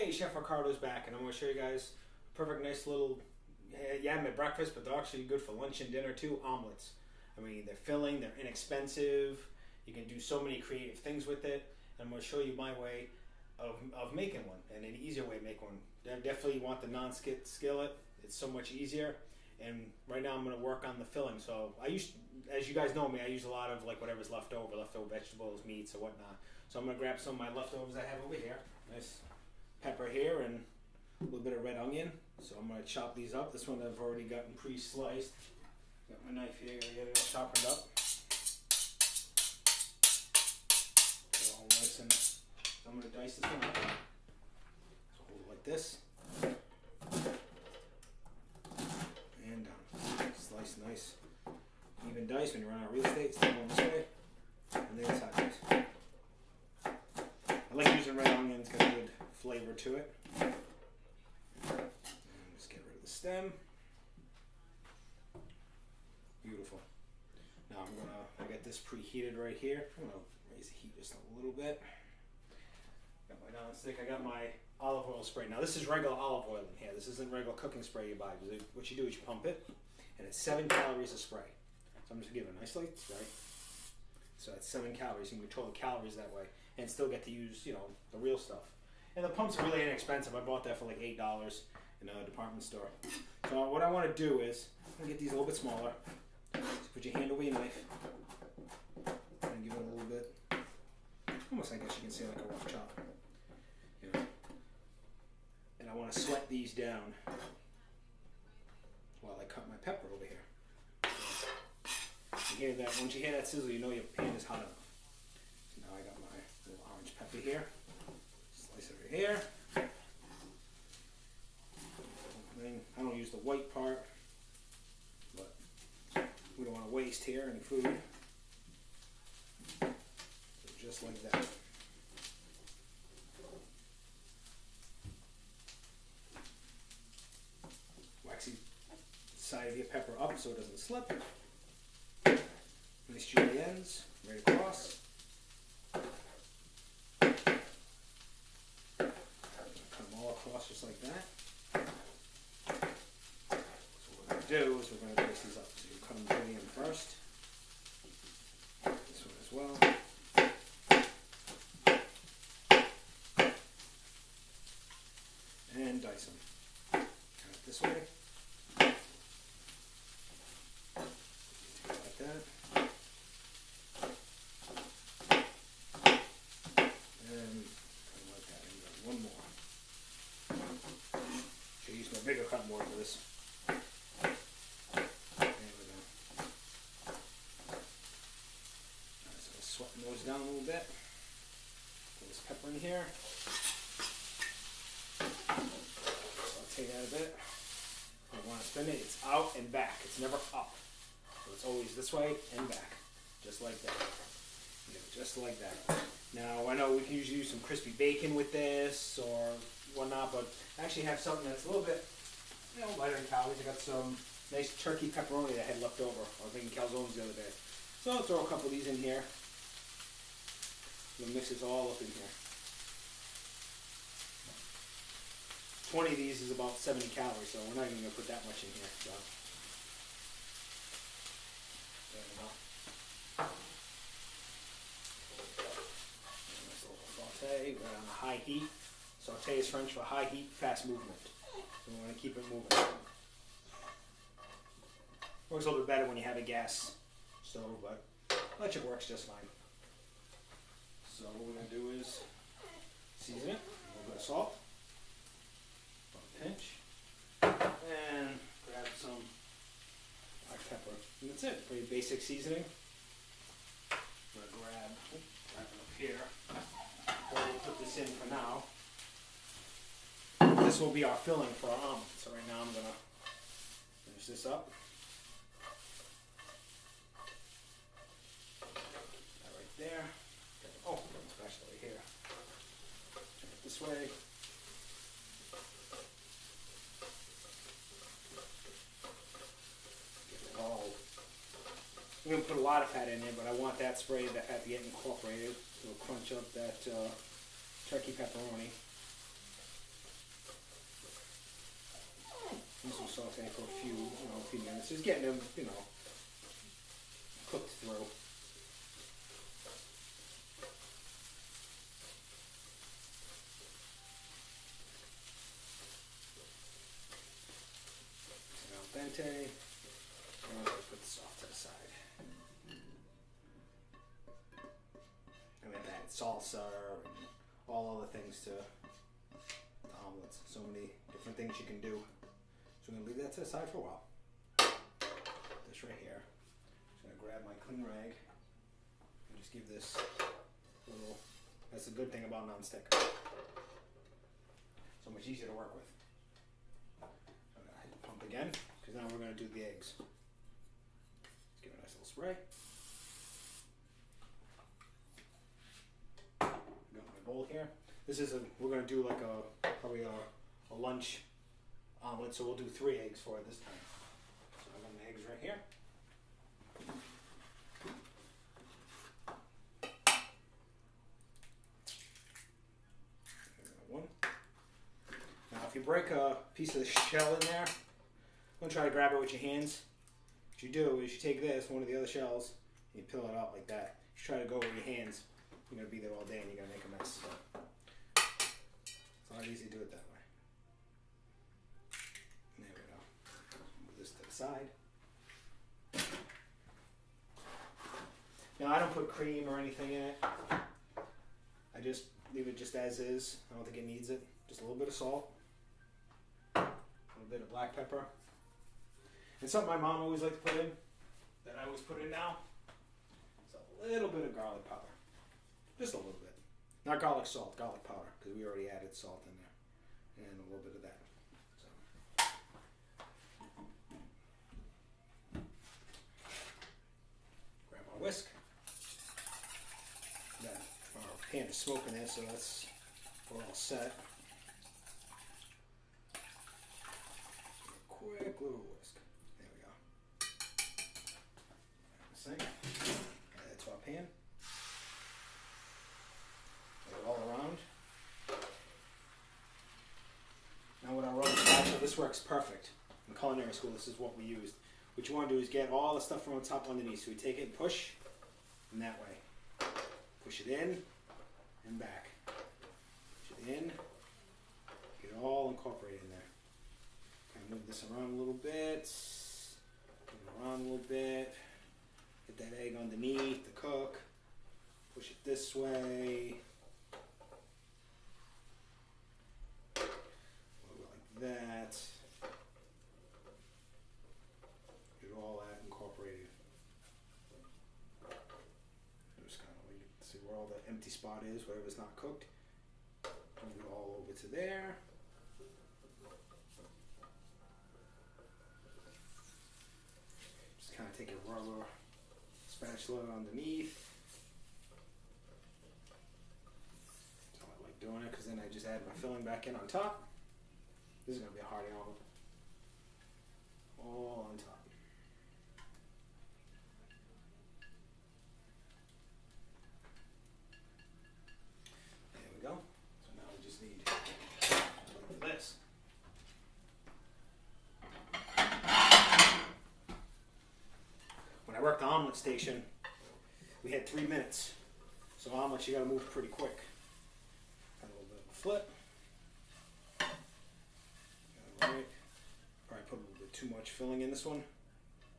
Hey, Chef Ricardo's back, and I'm going to show you guys a perfect, nice little, yeah, my breakfast, but they're actually good for lunch and dinner too, omelets. I mean, they're filling, they're inexpensive, you can do so many creative things with it, and I'm going to show you my way of making one, and an easier way to make one. I definitely want the non-skip skillet, it's so much easier, and right now I'm going to work on the filling. So as you guys know me, I use a lot of like whatever's leftover vegetables, meats, or whatnot. So I'm going to grab some of my leftovers I have over here. Nice pepper here and a little bit of red onion. So I'm going to chop these up. This one I've already gotten pre-sliced. Got my knife here, gotta get it all chopped up. Get it all nice and so I'm going to dice this one up. So hold it like this. And done. Slice nice. Even dice when you run out of real estate, it's going this way. And then it's how it is. I like using red onion, it's got a good flavor to it. And just get rid of the stem. Beautiful. Now I got this preheated right here. I'm gonna raise the heat just a little bit. Got my non-stick. I got my olive oil spray. Now this is regular olive oil in here. This isn't regular cooking spray you buy. What you do is you pump it, and it's 7 calories a spray. So I'm just giving it a nice light spray. So that's 7 calories. You can control the calories that way, and still get to use, you know, the real stuff. And the pumps are really inexpensive. I bought that for like $8 in a department store. So what I want to do is I'm gonna get these a little bit smaller. Just put your hand over your knife and give it a little bit. Almost, I guess you can say like a rough chop. You know. And I want to sweat these down while I cut my pepper over here. You hear that? Once you hear that sizzle, you know your pan is hot enough. So now I got my little orange pepper here. Slice it right here. And I don't use the white part, but we don't want to waste here any food. So just like that. Wax the side of your pepper up so it doesn't slip. Nice juicy ends, right across. Cut them all across just like that. So what we're going to do is we're going to dice these up. So you cut them to the end first. This one as well. And dice them. Cut it this way. Like that. Bigger cut board for this. There we go. Alright, so sweating those down a little bit. Put this pepper in here. Saute that a bit. You want to spin it, it's out and back. It's never up. So it's always this way and back. Just like that. Yeah, just like that. Now I know we can usually use some crispy bacon with this or whatnot, but I actually have something that's a little bit, you know, lighter in calories. I got some nice turkey pepperoni that I had left over. I was making calzones the other day. So I'll throw a couple of these in here. We'll mix this all up in here. 20 of these is about 70 calories, so we're not even going to put that much in here. So. There we go. Nice little saute, right on the high heat. Saute is French for high heat, fast movement. So we want to keep it moving. Works a little bit better when you have a gas stove, but electric works just fine. So what we're going to do is season it, a little bit of salt, a pinch, and grab some black pepper. And that's it, pretty basic seasoning. I'm going to grab it up here. We'll put this in for now. This will be our filling for our omelet. So right now I'm going to finish this up. That right there. Oh, scratch that right here. Turn it this way. Get it all. I'm going to put a lot of fat in there, but I want that spray, that fat to get incorporated. It'll crunch up that turkey pepperoni. sauteing for a few minutes, just getting them, cooked through. Al dente. And I'll put this off to the side. And then add salsa and all other things to omelets. So many different things you can do. So I'm going to leave that to the side for a while. This right here. I'm just going to grab my clean rag and just give this a little, that's the good thing about nonstick. So much easier to work with. So I'm going to hit the pump again, because now we're going to do the eggs. Let's give it a nice little spray. Got my bowl here. This is we're going to do like probably a lunch omelet, so we'll do 3 eggs for it this time. So I got my eggs right here. One. Now if you break a piece of the shell in there, don't try to grab it with your hands. What you do is you take this, one of the other shells, and you peel it out like that. You try to go with your hands, you're going to be there all day and you're going to make a mess. So it's not easy to do it that way. There we go. Move this to the side. Now I don't put cream or anything in it. I just leave it just as is. I don't think it needs it. Just a little bit of salt. A little bit of black pepper. And something my mom always liked to put in, that I always put in now, is a little bit of garlic powder. Just a little bit. Not garlic salt, garlic powder, because we already added salt in there. And a little bit of that. So. Grab our whisk. Then our pan is smoking there, so we're all set. Quick little whisk. There we go. Sink. Add it to our pan. All around. Now with our rubber spatula, this works perfect. In culinary school, this is what we used. What you want to do is get all the stuff from the top underneath. So we take it and push, and that way. Push it in and back. Push it in. Get it all incorporated in there. Kind of move this around a little bit. Move it around a little bit. Get that egg underneath to cook. Push it this way. That. Get all that incorporated. Just kind of see where all the empty spot is, whatever's not cooked. Move it all over to there. Just kind of take a rubber spatula underneath. That's how I like doing it, because then I just add my filling back in on top. This is going to be a hearty omelet. All on top. There we go. So now we just need this. When I worked the omelet station, we had 3 minutes. So omelets, you got to move pretty quick. Got a little bit of a flip. Right. Probably put a little bit too much filling in this one.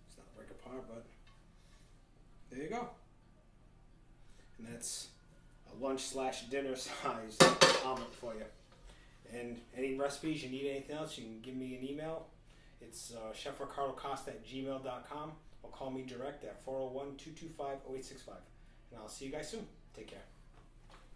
It's not break apart, but there you go. And that's a lunch/dinner size omelet for you. And any recipes, you need anything else, you can give me an email. It's chefricardocosta@gmail.com, or call me direct at 401-225-0865. And I'll see you guys soon. Take care.